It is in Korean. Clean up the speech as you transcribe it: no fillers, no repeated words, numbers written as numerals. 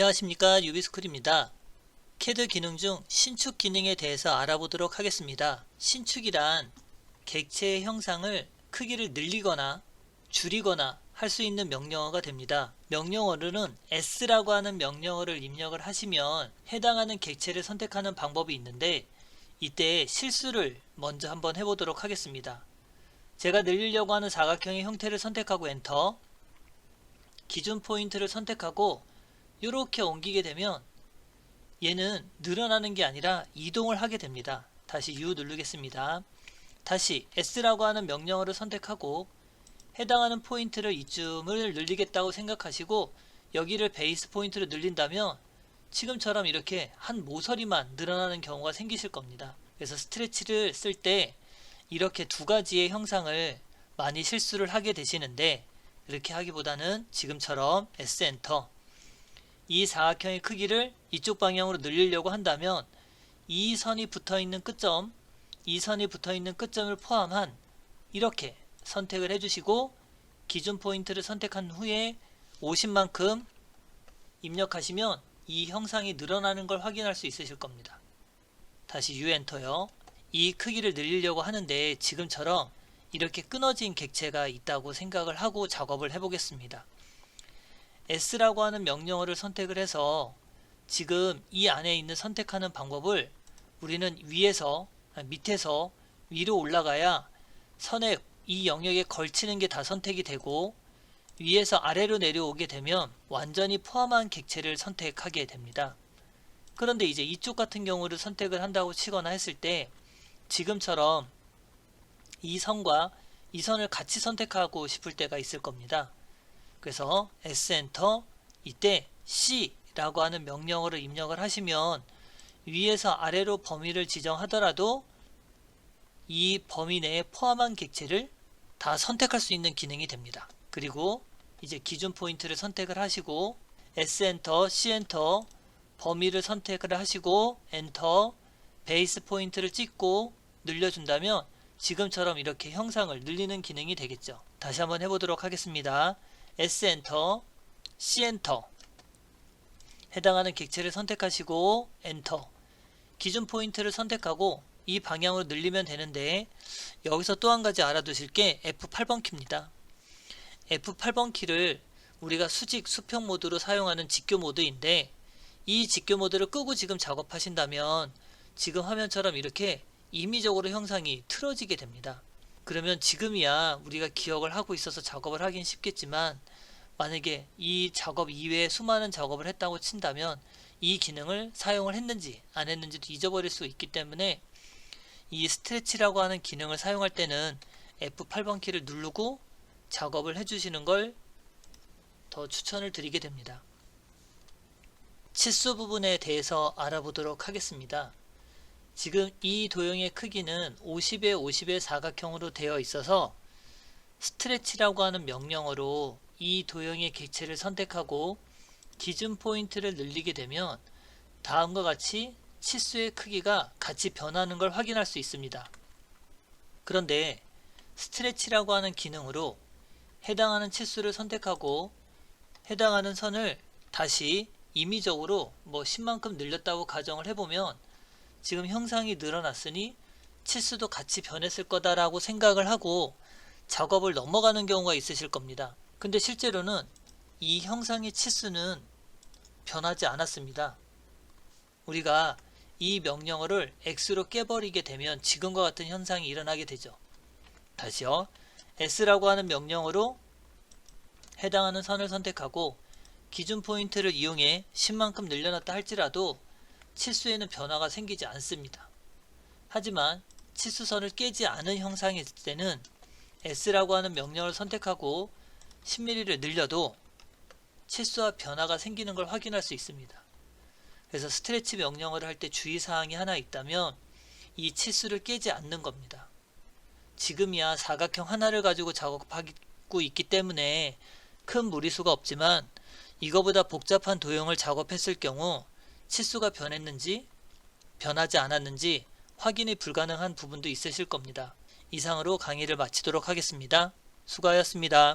안녕하십니까, 유비스쿨입니다. CAD 기능 중 신축 기능에 대해서 알아보도록 하겠습니다. 신축이란 객체의 형상을 크기를 늘리거나 줄이거나 할 수 있는 명령어가 됩니다. 명령어로는 S라고 하는 명령어를 입력을 하시면 해당하는 객체를 선택하는 방법이 있는데, 이때 실수를 먼저 한번 해보도록 하겠습니다. 제가 늘리려고 하는 사각형의 형태를 선택하고 엔터, 기준 포인트를 선택하고 이렇게 옮기게 되면 얘는 늘어나는 게 아니라 이동을 하게 됩니다. 다시 U 누르겠습니다. 다시 S라고 하는 명령어를 선택하고 해당하는 포인트를 이쯤을 늘리겠다고 생각하시고 여기를 베이스 포인트로 늘린다면 지금처럼 이렇게 한 모서리만 늘어나는 경우가 생기실 겁니다. 그래서 스트레치를 쓸 때 이렇게 두 가지의 형상을 많이 실수를 하게 되시는데, 이렇게 하기보다는 지금처럼 S 엔터, 이 사각형의 크기를 이쪽 방향으로 늘리려고 한다면 이 선이 붙어있는 끝점, 이 선이 붙어있는 끝점을 포함한 이렇게 선택을 해주시고 기준 포인트를 선택한 후에 50만큼 입력하시면 이 형상이 늘어나는 걸 확인할 수 있으실 겁니다. 다시 U 엔터요. 이 크기를 늘리려고 하는데 지금처럼 이렇게 끊어진 객체가 있다고 생각을 하고 작업을 해보겠습니다. S라고 하는 명령어를 선택을 해서 지금 이 안에 있는 선택하는 방법을 우리는 밑에서 위로 올라가야 선에 이 영역에 걸치는 게 다 선택이 되고, 위에서 아래로 내려오게 되면 완전히 포함한 객체를 선택하게 됩니다. 그런데 이제 이쪽 같은 경우를 선택을 한다고 치거나 했을 때 지금처럼 이 선과 이 선을 같이 선택하고 싶을 때가 있을 겁니다. 그래서 S 엔터, 이때 C라고 하는 명령어를 입력을 하시면 위에서 아래로 범위를 지정하더라도 이 범위 내에 포함한 객체를 다 선택할 수 있는 기능이 됩니다. 그리고 이제 기준 포인트를 선택을 하시고 S 엔터, C 엔터, 범위를 선택을 하시고 엔터, 베이스 포인트를 찍고 늘려준다면 지금처럼 이렇게 형상을 늘리는 기능이 되겠죠. 다시 한번 해보도록 하겠습니다. S 엔터, C 엔터, 해당하는 객체를 선택하시고 엔터, 기준 포인트를 선택하고 이 방향으로 늘리면 되는데, 여기서 또 한 가지 알아두실 게 F8번 키입니다. F8번 키를 우리가 수평 모드로 사용하는 직교 모드인데, 이 직교 모드를 끄고 지금 작업하신다면 지금 화면처럼 이렇게 임의적으로 형상이 틀어지게 됩니다. 그러면 지금이야 우리가 기억을 하고 있어서 작업을 하긴 쉽겠지만, 만약에 이 작업 이외에 수많은 작업을 했다고 친다면 이 기능을 사용을 했는지 안 했는지도 잊어버릴 수 있기 때문에 이 스트레치라고 하는 기능을 사용할 때는 F8번 키를 누르고 작업을 해주시는 걸 더 추천을 드리게 됩니다. 치수 부분에 대해서 알아보도록 하겠습니다. 지금 이 도형의 크기는 50에 50의 사각형으로 되어 있어서 스트레치라고 하는 명령어로 이 도형의 객체를 선택하고 기준 포인트를 늘리게 되면 다음과 같이 치수의 크기가 같이 변하는 걸 확인할 수 있습니다. 그런데 스트레치라고 하는 기능으로 해당하는 치수를 선택하고 해당하는 선을 다시 임의적으로 10만큼 늘렸다고 가정을 해보면 지금 형상이 늘어났으니 치수도 같이 변했을 거다라고 생각을 하고 작업을 넘어가는 경우가 있으실 겁니다. 근데 실제로는 이 형상의 치수는 변하지 않았습니다. 우리가 이 명령어를 X로 깨버리게 되면 지금과 같은 현상이 일어나게 되죠. 다시요. S라고 하는 명령어로 해당하는 선을 선택하고 기준 포인트를 이용해 10만큼 늘려놨다 할지라도 치수에는 변화가 생기지 않습니다. 하지만 치수선을 깨지 않은 형상일 때는 S라고 하는 명령어를 선택하고 10mm를 늘려도 치수와 변화가 생기는 걸 확인할 수 있습니다. 그래서 스트레치 명령어를 할 때 주의사항이 하나 있다면 이 치수를 깨지 않는 겁니다. 지금이야 사각형 하나를 가지고 작업하고 있기 때문에 큰 무리수가 없지만 이거보다 복잡한 도형을 작업했을 경우 치수가 변했는지 변하지 않았는지 확인이 불가능한 부분도 있으실 겁니다. 이상으로 강의를 마치도록 하겠습니다. 수고하셨습니다.